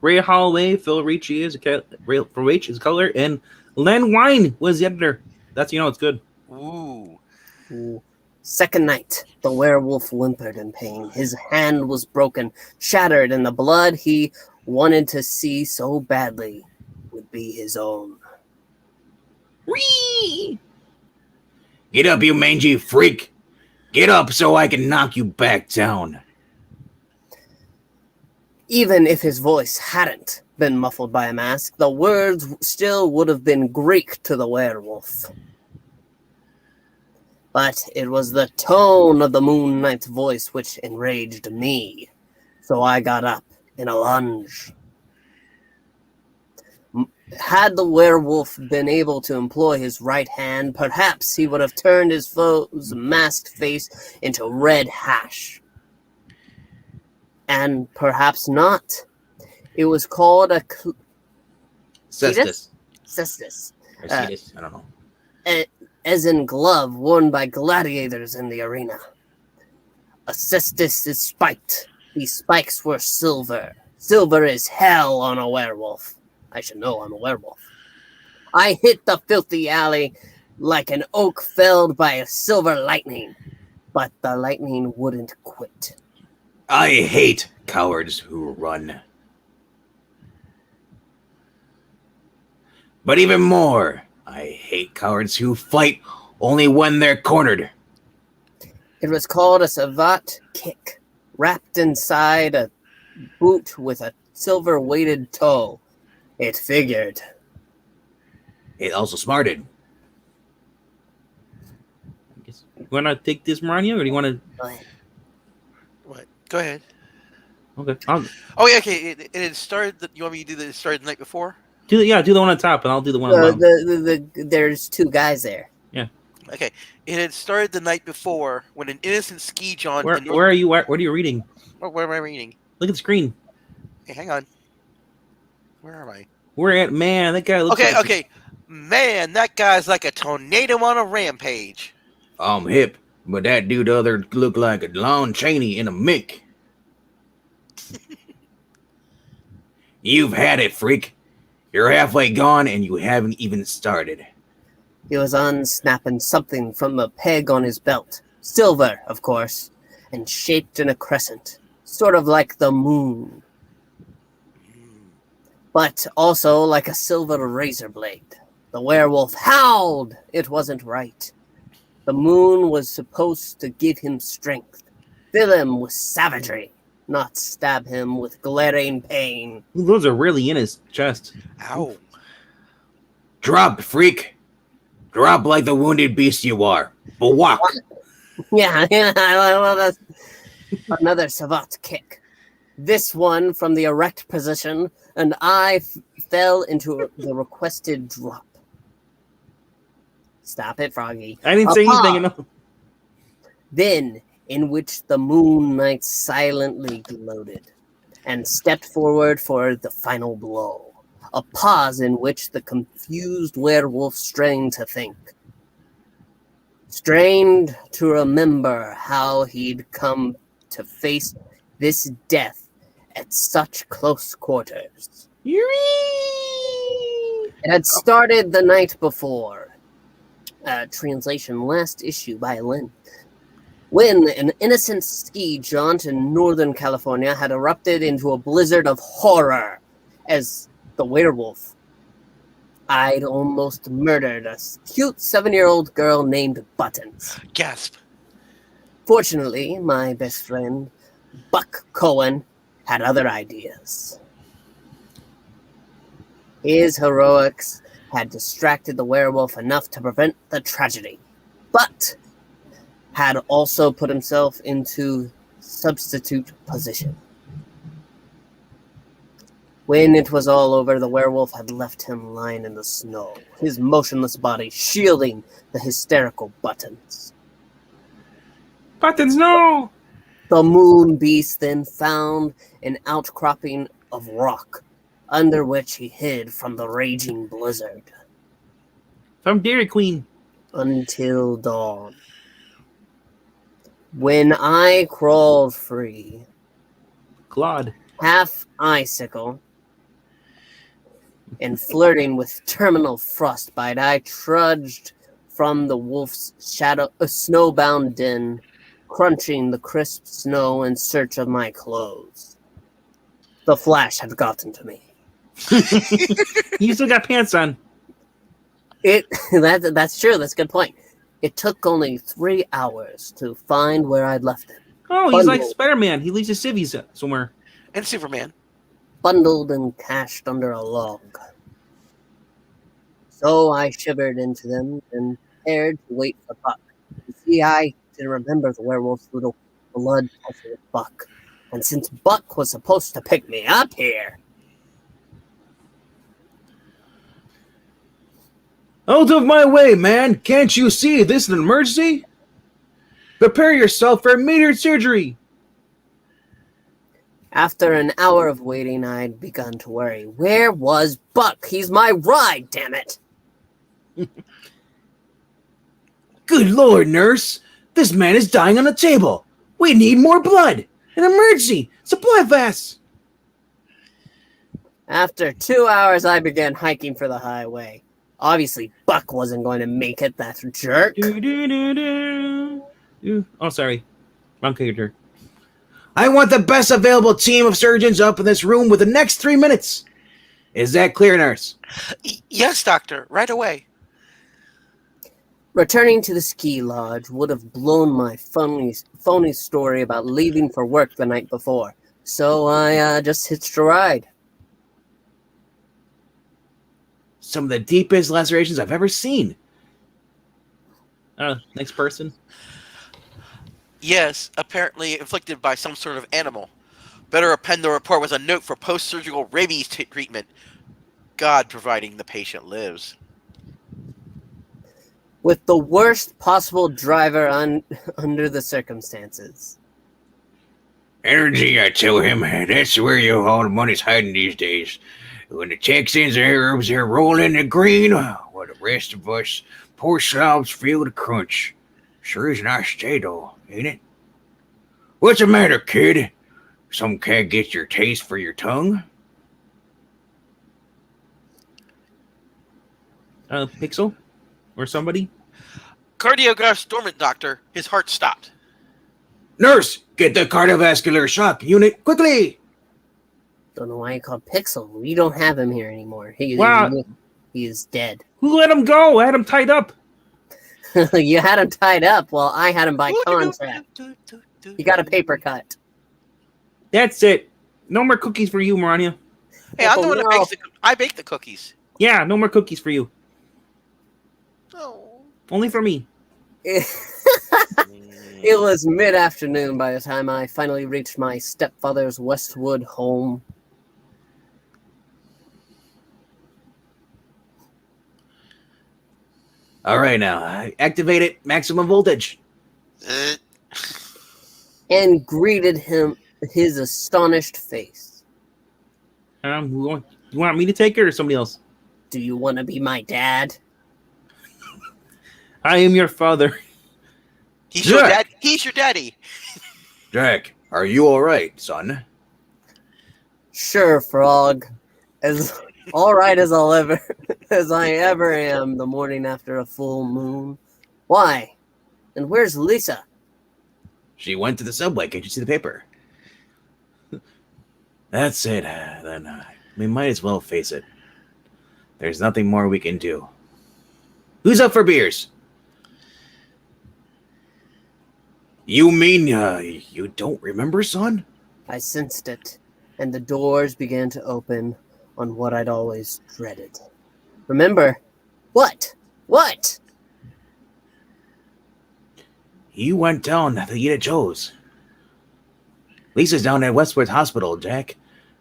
Ray Holloway, Phil Ricci is color, and Len Wein was the editor. That's it's good. Ooh. Ooh. Second night, the werewolf whimpered in pain. His hand was broken, shattered, and the blood he wanted to see so badly would be his own. Whee! Get up, you mangy freak! Get up so I can knock you back down. Even if his voice hadn't been muffled by a mask, the words still would have been Greek to the werewolf. But it was the tone of the Moon Knight's voice which enraged me, so I got up in a lunge. Had the werewolf been able to employ his right hand, perhaps he would have turned his foe's masked face into red hash. And perhaps not. It was called a Cestus. cestus, Or Cetus, I don't know. as in glove worn by gladiators in the arena. A cestus is spiked. These spikes were silver. Silver is hell on a werewolf. I should know I'm a werewolf. I hit the filthy alley like an oak felled by a silver lightning, but the lightning wouldn't quit. I hate cowards who run. But even more, I hate cowards who fight only when they're cornered. It was called a savate kick, wrapped inside a boot with a silver-weighted toe. It figured. It also smarted. You want to take this, Marania, or do you want to? What? Go ahead. Okay, Oh, yeah, okay. It started. You want me to do the started the night before? do the one on top, and I'll do the one on the bottom. There's two guys there. Okay. It had started the night before when an innocent ski John. Where are you? What are you reading? Where am I reading? Look at the screen. Hey, hang on. Where am I? We're at that guy looks like Okay. Man, that guy's like a tornado on a rampage. I'm hip, but that dude other looked like a Lon Chaney in a mink. You've had it, freak. You're halfway gone and you haven't even started. He was unsnapping something from a peg on his belt. Silver, of course, and shaped in a crescent, sort of like the moon. But also like a silver razor blade. The werewolf howled. It wasn't right. The moon was supposed to give him strength, fill him with savagery, not stab him with glaring pain. those are really in his chest. Ow. Drop, freak. Drop like the wounded beast you are. But walk. Yeah, well, that's another savate kick. This one from the erect position, and I fell into the requested drop. Stop it, Froggy. I didn't say anything enough. Then, in which the Moon Knight silently gloated and stepped forward for the final blow. A pause in which the confused werewolf strained to think. Strained to remember how he'd come to face this death at such close quarters. It had started the night before. Translation last issue by Lynn. When an innocent ski jaunt in Northern California had erupted into a blizzard of horror as the werewolf I'd almost murdered a cute 7-year-old girl named Buttons. Gasp. Fortunately, my best friend, Buck Cohen, had other ideas. His heroics had distracted the werewolf enough to prevent the tragedy, but had also put himself into substitute position. When it was all over, the werewolf had left him lying in the snow, his motionless body shielding the hysterical Buttons. Buttons, no! The moon beast then found an outcropping of rock, under which he hid from the raging blizzard. From Dairy Queen. Until dawn. When I crawled free, Claude. half icicle, and flirting with terminal frostbite, I trudged from the wolf's snowbound den, crunching the crisp snow in search of my clothes. The flash had gotten to me. You still got pants on. That's true. That's a good point. It took only 3 hours to find where I'd left him. Oh, he's like Spider-Man. He leaves his civvies somewhere. And Superman. Bundled and cached under a log. So I shivered into them and prepared to wait for Buck. You see, I didn't remember the werewolf's little blood pressure with Buck. And since Buck was supposed to pick me up here... Out of my way, man! Can't you see this is an emergency? Prepare yourself for immediate surgery! After an hour of waiting, I'd begun to worry. Where was Buck? He's my ride, damn it! Good lord, nurse! This man is dying on the table! We need more blood! An emergency! Supply fast! After 2 hours, I began hiking for the highway. Obviously, Buck wasn't going to make it, that jerk. Oh, sorry. Wrong character. I want the best available team of surgeons up in this room within the next 3 minutes. Is that clear, nurse? Yes, doctor. Right away. Returning to the ski lodge would have blown my phony story about leaving for work the night before. So I just hitched a ride. Some of the deepest lacerations I've ever seen. Next person. Yes, apparently inflicted by some sort of animal. Better append the report with a note for post-surgical rabies treatment. God providing the patient lives. With the worst possible driver under the circumstances. Energy, I tell him. That's where all the money's hiding these days. When the Texans and Arabs are rolling the green, while the rest of us poor slobs feel the crunch. Sure is a nice day, though, ain't it? What's the matter, kid? Some can't get your taste for your tongue? Pixel? Or somebody? Cardiograph dormant, doctor. His heart stopped. Nurse, get the cardiovascular shock unit quickly! Don't know why you called Pixel. We don't have him here anymore. He is dead. Who let him go? I had him tied up. You had him tied up. Well, I had him by contract. You got a paper cut. That's it. No more cookies for you, Marania. Hey, I'm the one who bakes I bake the cookies. Yeah, no more cookies for you. Oh. Only for me. It was mid-afternoon by the time I finally reached my stepfather's Westwood home. All right, now, activate it. Maximum voltage. And greeted his astonished face. You want me to take it or somebody else? Do you want to be my dad? I am your father. He's your dad. He's your daddy. Jack, are you all right, son? Sure, Frog. As all right as I ever am the morning after a full moon. Why? And where's Lisa? She went to the subway. Can't you see the paper? That's it. Then we might as well face it. There's nothing more we can do. Who's up for beers? You mean you don't remember, son? I sensed it, and the doors began to open on what I'd always dreaded. Remember? What? What? You went down to eat at Joe's. Lisa's down at Westwood Hospital, Jack.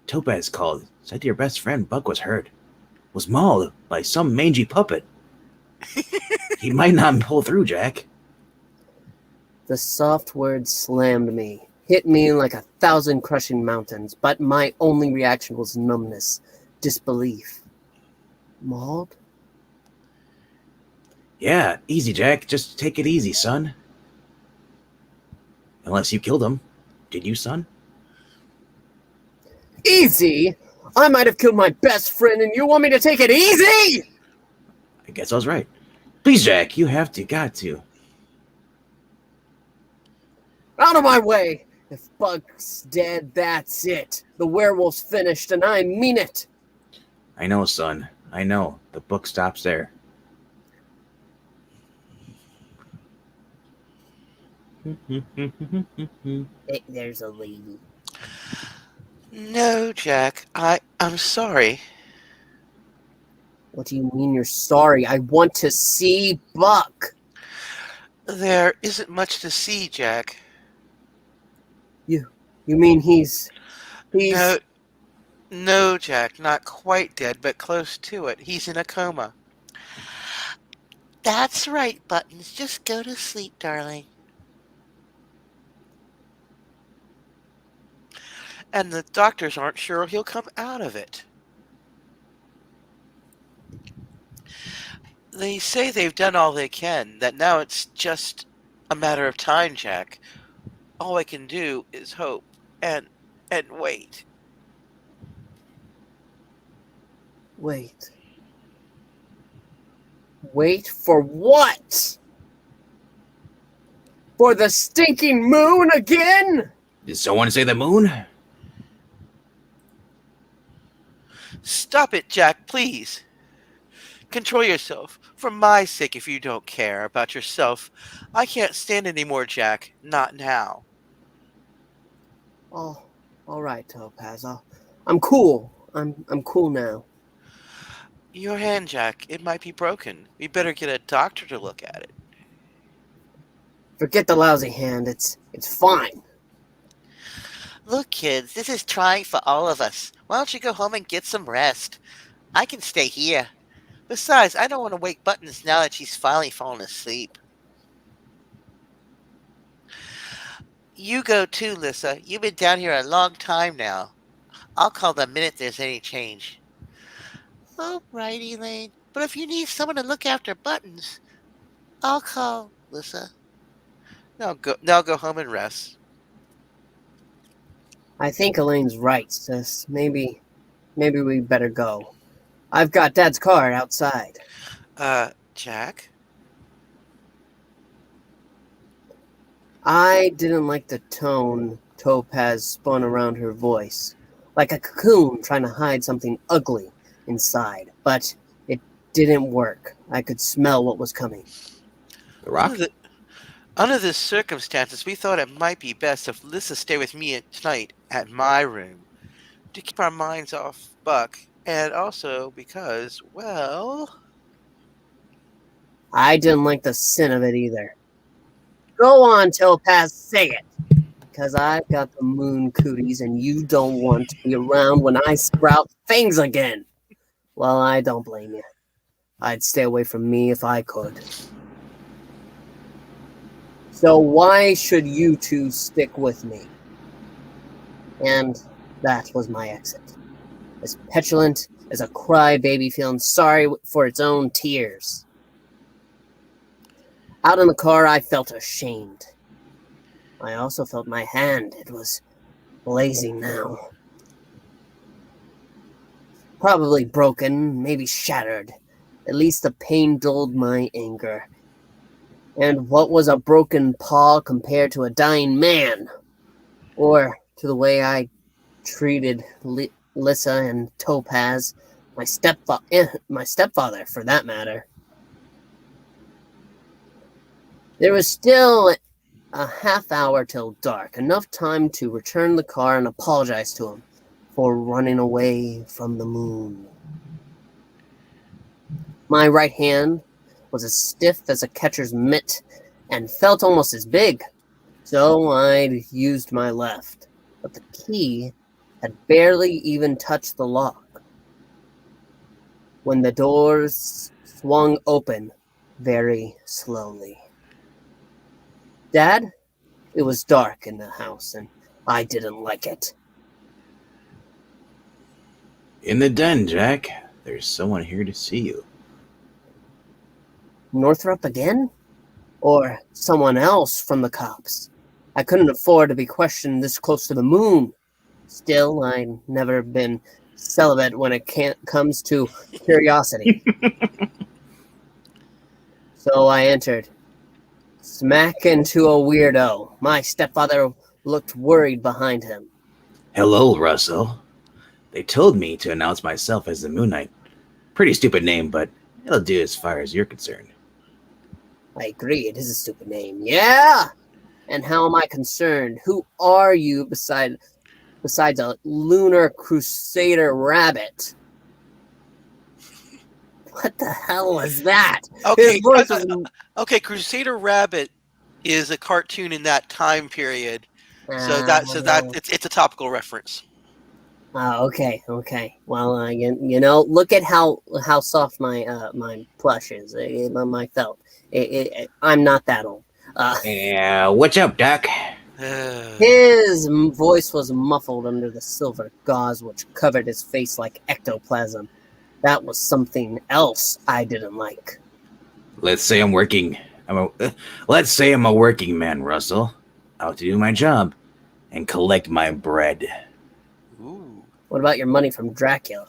Topaz called. Said your best friend Buck was hurt. Was mauled by some mangy puppet. He might not pull through, Jack. The soft words slammed me, hit me like 1,000 crushing mountains, but my only reaction was numbness, disbelief. Mauled? Yeah, easy, Jack. Just take it easy, son. Unless you killed him. Did you, son? Easy? I might have killed my best friend, and you want me to take it easy? I guess I was right. Please, Jack, you got to. Out of my way! If Buck's dead, that's it. The werewolf's finished, and I mean it. I know, son. I know. The book stops there. Hey, there's a lady. No, Jack. I'm sorry. What do you mean you're sorry? I want to see Buck. There isn't much to see, Jack. You mean he's... No, Jack. Not quite dead, but close to it. He's in a coma. That's right, Buttons. Just go to sleep, darling. And the doctors aren't sure he'll come out of it. They say they've done all they can, that now it's just a matter of time, Jack. All I can do is hope and wait. Wait. Wait for what? For the stinking moon again? Did someone say the moon? Stop it, Jack, please. Control yourself. For my sake, if you don't care about yourself. I can't stand anymore, Jack. Not now. Oh, all right, Topaz. I'm cool. I'm cool now. Your hand, Jack. It might be broken. We better get a doctor to look at it. Forget the lousy hand. It's fine. Look, kids, this is trying for all of us. Why don't you go home and get some rest? I can stay here. Besides, I don't want to wake Buttons now that she's finally fallen asleep. You go too, Lissa. You've been down here a long time now. I'll call the minute there's any change. Oh, right, Elaine. But if you need someone to look after Buttons, I'll call Lissa. Now go home and rest. I think Elaine's right, sis. Maybe we better go. I've got Dad's car outside. Jack? I didn't like the tone Topaz spun around her voice, like a cocoon trying to hide something ugly inside, but it didn't work. I could smell what was coming. The rock? Under the circumstances, we thought it might be best if Lissa stay with me tonight at my room to keep our minds off Buck, and also because, well... I didn't like the sin of it either. Go on, Topaz, say it. Because I've got the moon cooties and you don't want to be around when I sprout fangs again. Well, I don't blame you. I'd stay away from me if I could. So why should you two stick with me? And that was my exit. As petulant as a crybaby feeling sorry for its own tears. Out in the car, I felt ashamed. I also felt my hand. It was blazing now. Probably broken, maybe shattered. At least the pain dulled my anger. And what was a broken paw compared to a dying man? Or to the way I treated Lissa and Topaz, my stepfather, for that matter. There was still a half hour till dark, enough time to return the car and apologize to him for running away from the moon. My right hand was as stiff as a catcher's mitt and felt almost as big, so I used my left, but the key had barely even touched the lock when the doors swung open very slowly. Dad, it was dark in the house, and I didn't like it. In the den, Jack. There's someone here to see you. Northrop again? Or someone else from the cops? I couldn't afford to be questioned this close to the moon. Still, I'd never been celibate when it comes to curiosity. So I entered. Smack into a weirdo. My stepfather looked worried behind him. Hello, Russell. They told me to announce myself as the Moon Knight. Pretty stupid name, but it'll do as far as you're concerned. I agree, it is a stupid name. Yeah! And how am I concerned? Who are you besides a lunar crusader rabbit? What the hell was that? Okay, His voice was... okay. Crusader Rabbit is a cartoon in that time period, so it's a topical reference. Okay. Well, you know, look at how soft my my plush is, my felt. I'm not that old. Yeah, what's up, Doc? His voice was muffled under the silver gauze which covered his face like ectoplasm. That was something else I didn't like. Let's say I'm working. Let's say I'm a working man, Russell. Out to do my job and collect my bread. Ooh. What about your money from Dracula?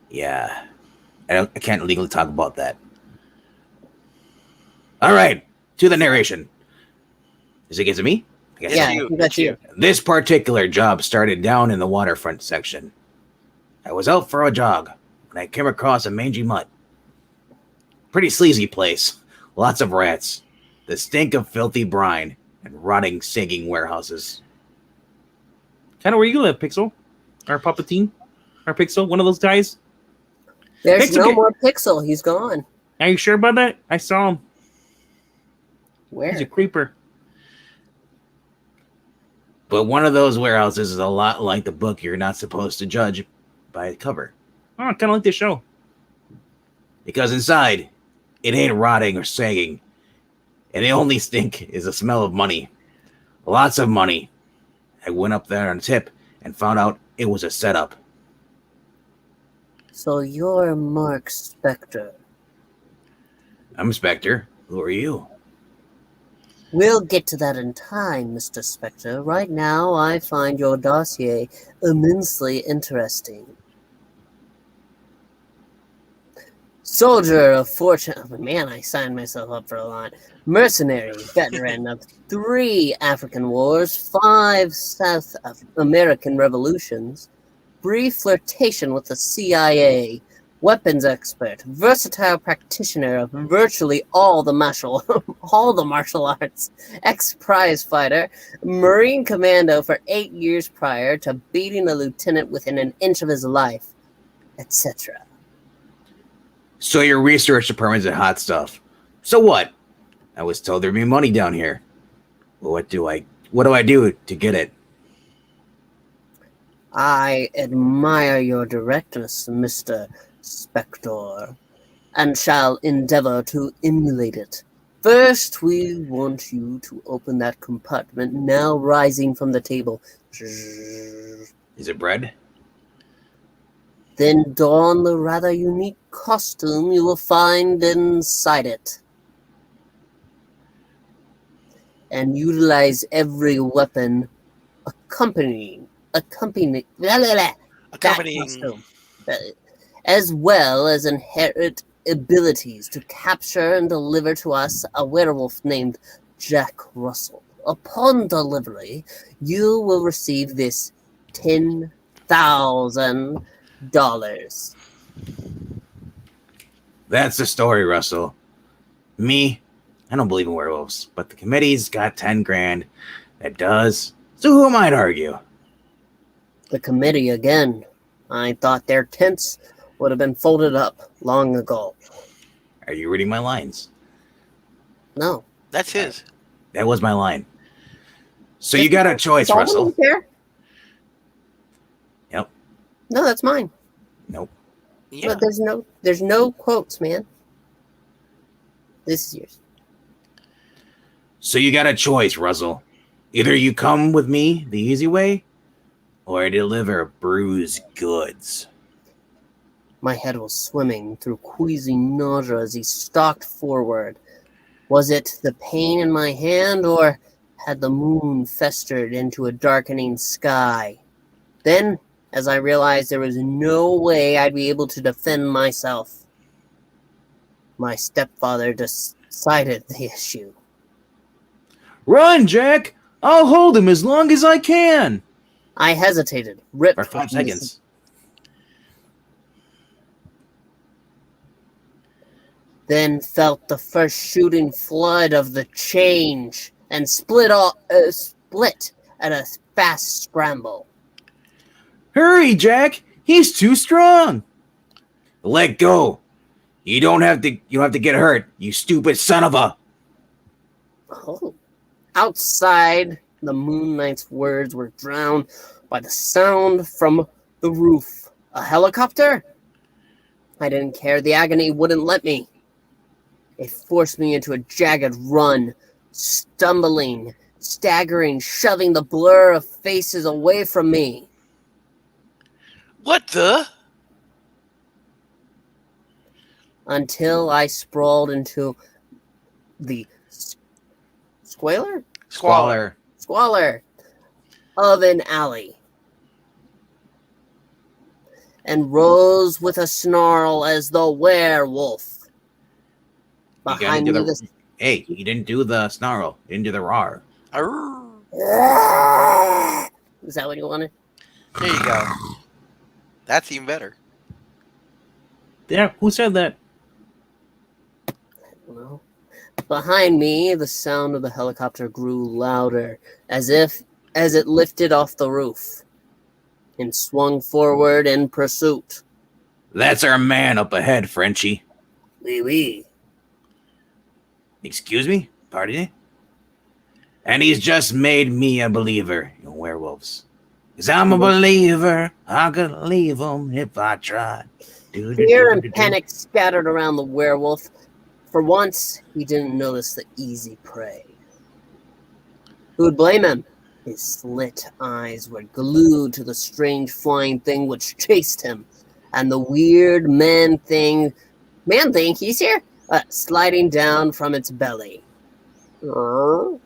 Yeah, I can't legally talk about that. All right, to the narration. Is it me? I guess Yeah, you. I think that's you. This particular job started down in the waterfront section. I was out for a jog when I came across a mangy mutt. Pretty sleazy place. Lots of rats. The stink of filthy brine and rotting, sinking warehouses. Kind of where you live, Pixel. Or Palpatine. Or Pixel, one of those guys. There's Pixel no more Pixel. He's gone. Are you sure about that? I saw him. Where? He's a creeper. But one of those warehouses is a lot like the book you're not supposed to judge by the cover. Oh, kind of like this show. Because inside, it ain't rotting or sagging. And the only stink is the smell of money. Lots of money. I went up there on a tip and found out it was a setup. So you're Mark Spector. I'm Spectre. Who are you? We'll get to that in time, Mr. Spector. Right now, I find your dossier immensely interesting. Soldier of fortune. Oh, man, I signed myself up for a lot. Mercenary, veteran of 3 African wars, 5 South American revolutions, brief flirtation with the CIA, weapons expert, versatile practitioner of virtually all the martial arts, ex-prize fighter, Marine commando for 8 years prior to beating a lieutenant within an inch of his life, etc. So your research department's at hot stuff. So what? I was told there'd be money down here. Well, what do I do to get it? I admire your directness, Mr. Spector, and shall endeavor to emulate it. First, we want you to open that compartment now rising from the table. Is it bread? Then don the rather unique costume you will find inside it. And utilize every weapon accompanying that costume, as well as inherent abilities to capture and deliver to us a werewolf named Jack Russell. Upon delivery, you will receive this $10,000. That's the story, Russell. Me, I don't believe in werewolves, but the committee's got 10 grand that does. So who am I to argue? The committee again. I thought their tents would have been folded up long ago. Are you reading my lines? No. That's his. That was my line. So you got a choice, Russell. Here? Yep. No, that's mine. Nope. Yeah. But there's no quotes, man. This is yours. So you got a choice, Russell. Either you come with me the easy way, or I deliver bruised goods. My head was swimming through queasy nausea as he stalked forward. Was it the pain in my hand, or had the moon festered into a darkening sky? Then as I realized there was no way I'd be able to defend myself. My stepfather decided the issue. Run, Jack! I'll hold him as long as I can! I hesitated, ripped For 5 seconds. Then felt the first shooting flood of the change and split at a fast scramble. Hurry, Jack! He's too strong! Let go. You don't have to get hurt, you stupid son of a... Oh. Outside, the Moon Knight's words were drowned by the sound from the roof. A helicopter? I didn't care. The agony wouldn't let me. It forced me into a jagged run, stumbling, staggering, shoving the blur of faces away from me. What the? Until I sprawled into the squalor of an alley and rose with a snarl as the werewolf. Behind me, Hey, you didn't do the snarl. You didn't do the roar. Arr. Is that what you wanted? There you go. That's even better. Yeah, who said that? Well, behind me, the sound of the helicopter grew louder, as it lifted off the roof and swung forward in pursuit. That's our man up ahead, Frenchie. Oui, oui. Excuse me? Pardon me? And he's just made me a believer in werewolves. 'Cause I'm a believer. I could leave him if I tried. Fear and panic scattered around the werewolf. For once, he didn't notice the easy prey. Who would blame him? His slit eyes were glued to the strange flying thing which chased him, and the weird man thing, he's here? Sliding down from its belly. The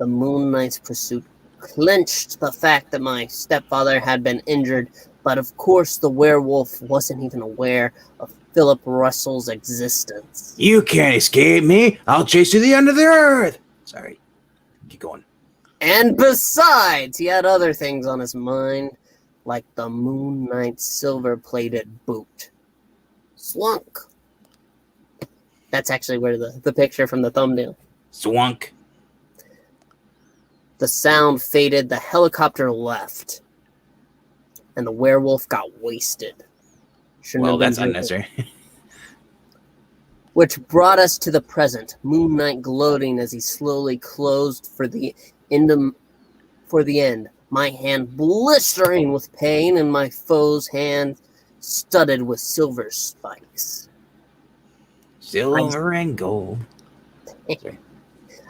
Moon Knight's pursuit clinched the fact that my stepfather had been injured, but of course the werewolf wasn't even aware of Philip Russell's existence. You can't escape me. I'll chase you to the end of the earth. Sorry. Keep going. And besides, he had other things on his mind, like the Moon Knight's silver-plated boot. Slunk. That's actually where the picture from the thumbnail. Swunk. The sound faded, the helicopter left, and the werewolf got wasted. Well, that's unnecessary. Which brought us to the present. Moon Knight gloating as he slowly closed for the end. My hand blistering with pain, and my foe's hand studded with silver spikes. Silver and gold.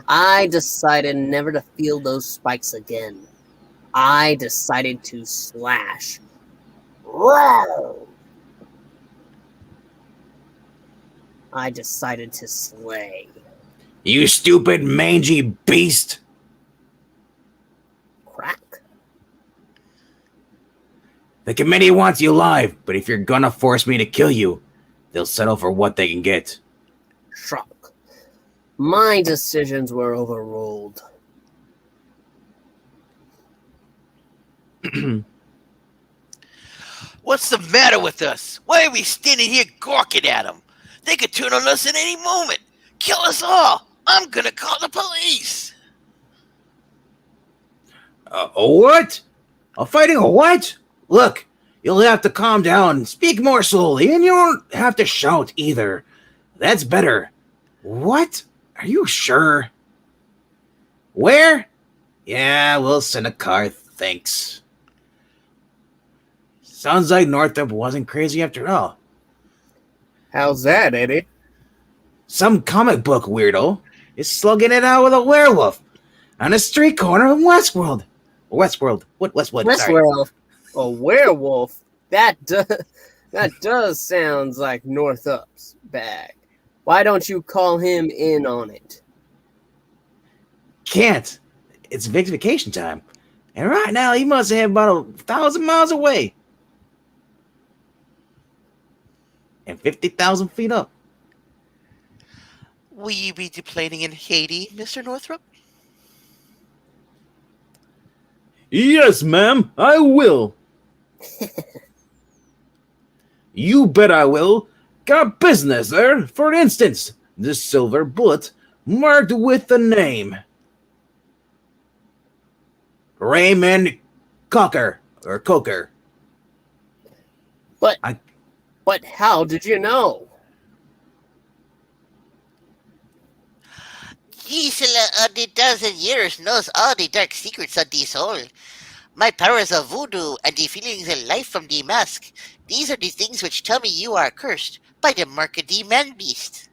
I decided never to feel those spikes again. I decided to slash. Whoa! I decided to slay. You stupid mangy beast. Crack. The committee wants you alive, but if you're gonna force me to kill you, they'll settle for what they can get. Shock. My decisions were overruled. What's the matter with us? Why are we standing here gawking at them? They could turn on us at any moment. Kill us all. I'm gonna call the police. What? A fighting a what? Look, you'll have to calm down, speak more slowly, and you don't have to shout either. That's better. What? Are you sure? Where? Yeah, we'll send a car, thanks. Sounds like Northup wasn't crazy after all. How's that, Eddie? Some comic book weirdo is slugging it out with a werewolf on a street corner of Westworld. Westworld. What? Westwood. Sorry. Westworld. A werewolf? That does sounds like Northup's bag. Why don't you call him in on it? Can't. It's Vic's vacation time. And right now, he must have about 1,000 miles away. And 50,000 feet up. Will you be deplaning in Haiti, Mr. Northrop? Yes, ma'am, I will. You bet I will. Got business there. For instance, this silver bullet marked with the name Raymond Cocker or Coker. But I- but how did you know? Gisela of the 1,000 years knows all the dark secrets of the soul. My powers of voodoo and the feelings of life from the mask. These are the things which tell me you are cursed by the mark of the man-beast.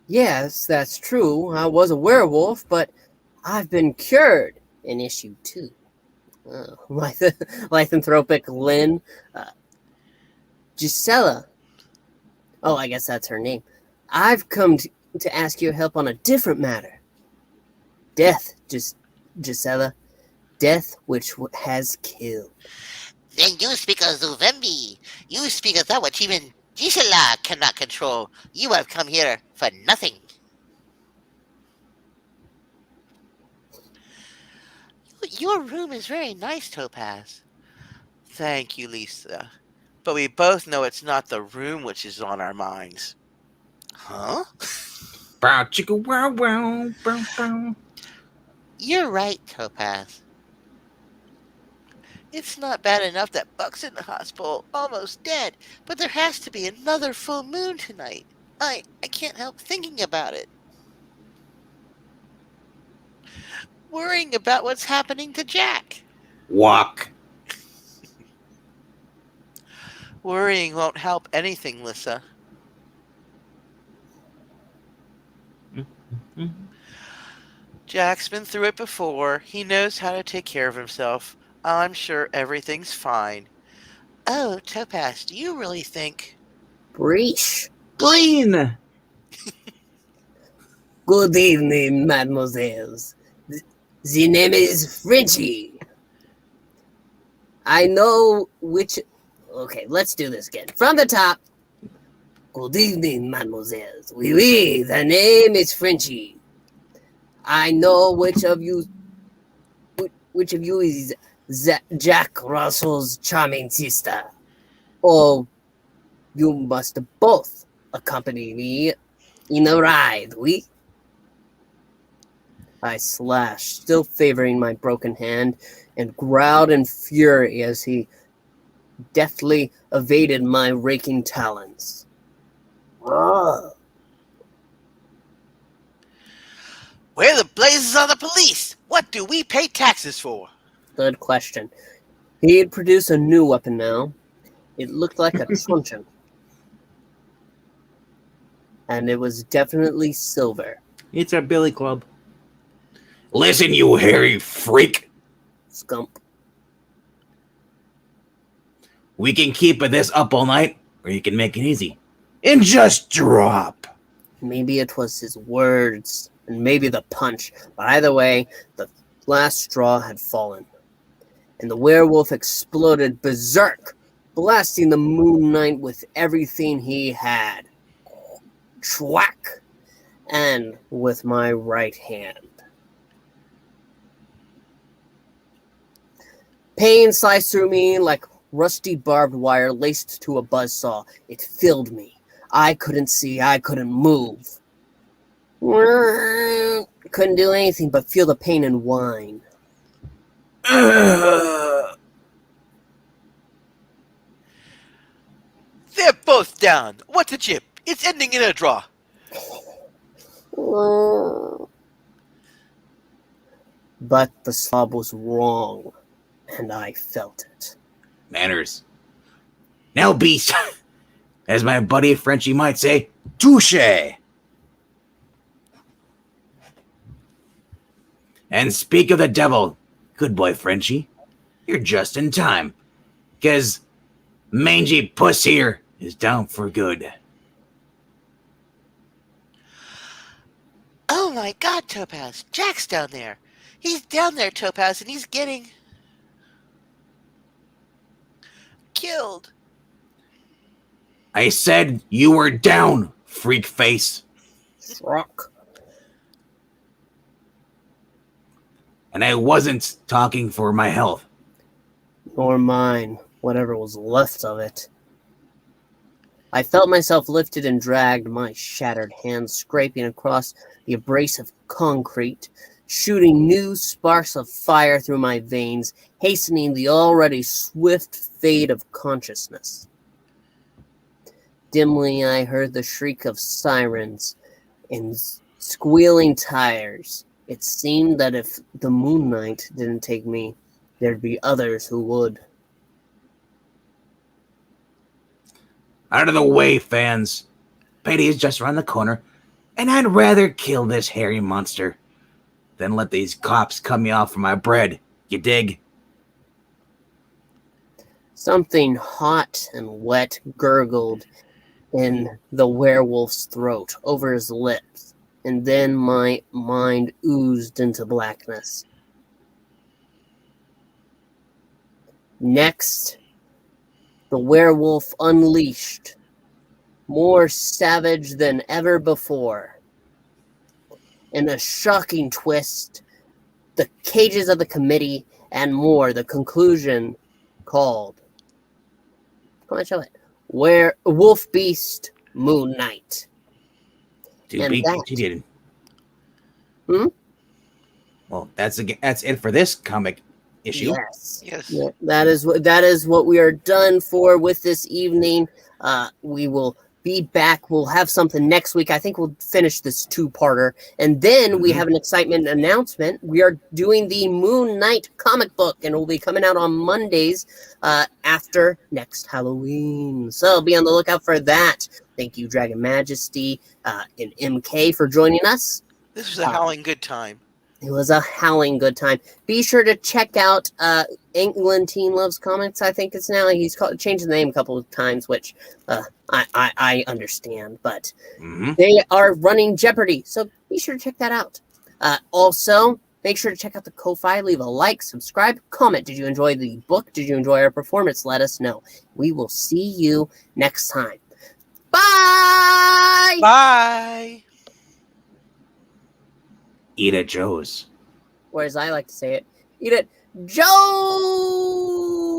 Yes, that's true. I was a werewolf, but I've been cured in issue 2. Lycanthropic Lynn. Gisela. Oh, I guess that's her name. I've come to ask your help on a different matter. Death, Gisela. Death which has killed. Then you speak of Zuvembi. You speak of that which even Gisela cannot control. You have come here for nothing. Your room is very nice, Topaz. Thank you, Lisa. But we both know it's not the room which is on our minds. Huh? Bow chicka wow wow bow bow. You're right, Topaz. It's not bad enough that Buck's in the hospital, almost dead, but there has to be another full moon tonight. I can't help thinking about it. Worrying about what's happening to Jack. Walk. Worrying won't help anything, Lissa. Jack's been through it before. He knows how to take care of himself. I'm sure everything's fine. Oh, Topaz, do you really think... Breach. Green. Good evening, mademoiselles. The name is Frenchie. I know which... Okay, let's do this again. From the top. Good evening, mademoiselles. Oui, oui, the name is Frenchie. I know which of you is Jack Russell's charming sister. Or you must both accompany me in a ride, oui? I slashed, still favoring my broken hand, and growled in fury as he deftly evaded my raking talons. Oh. Where the blazes are the police? What do we pay taxes for? Good question. He had produced a new weapon now. It looked like a truncheon. And it was definitely silver. It's our billy club. Listen, you hairy freak. Scump. We can keep this up all night, or you can make it easy. And just drop. Maybe it was his words, and maybe the punch. But either way, the last straw had fallen. And the werewolf exploded berserk, blasting the Moon Knight with everything he had. Schwack! And with my right hand. Pain sliced through me like rusty barbed wire laced to a buzzsaw. It filled me. I couldn't see. I couldn't move. Couldn't do anything but feel the pain and whine. They're both down. What's a chip? It's ending in a draw. But the slob was wrong, and I felt it. Manners. Now, beast. As my buddy Frenchie might say, touche. And speak of the devil, good boy Frenchie, you're just in time. 'Cause mangy puss here is down for good. Oh my god, Topaz, Jack's down there. He's down there, Topaz, and he's getting killed. I said you were down, freak face. Struck. And I wasn't talking for my health. Nor mine, whatever was left of it. I felt myself lifted and dragged, my shattered hands scraping across the abrasive concrete, shooting new sparks of fire through my veins, hastening the already swift fade of consciousness. Dimly I heard the shriek of sirens and squealing tires. It seemed that if the Moon Knight didn't take me, there'd be others who would. Out of the way, fans. Payday is just around the corner, and I'd rather kill this hairy monster than let these cops cut me off for my bread. You dig? Something hot and wet gurgled in the werewolf's throat over his lips, and then my mind oozed into blackness. Next, the werewolf unleashed, more savage than ever before. In a shocking twist, the cages of the committee and more, the conclusion called. Come on, show it. Wolf Beast Moon Knight. To And be that- continued. Hmm? Well, that's it for this comic issue. Yes. Yes. Yeah, that is what we are done for with this evening. We will be back. We'll have something next week. I think we'll finish this two-parter. And then we have an excitement announcement. We are doing the Moon Knight comic book, and it will be coming out on Mondays after next Halloween. So be on the lookout for that. Thank you, Dragon Majesty and MK, for joining us. This was a howling good time. It was a howling good time. Be sure to check out England Teen Loves Comics, I think it's now. He's changed the name a couple of times, which I understand. But they are running Jeopardy, so be sure to check that out. Also, make sure to check out the Ko-Fi. Leave a like, subscribe, comment. Did you enjoy the book? Did you enjoy our performance? Let us know. We will see you next time. Bye! Bye. Eat at Joe's. Or as I like to say it, eat it, Joe!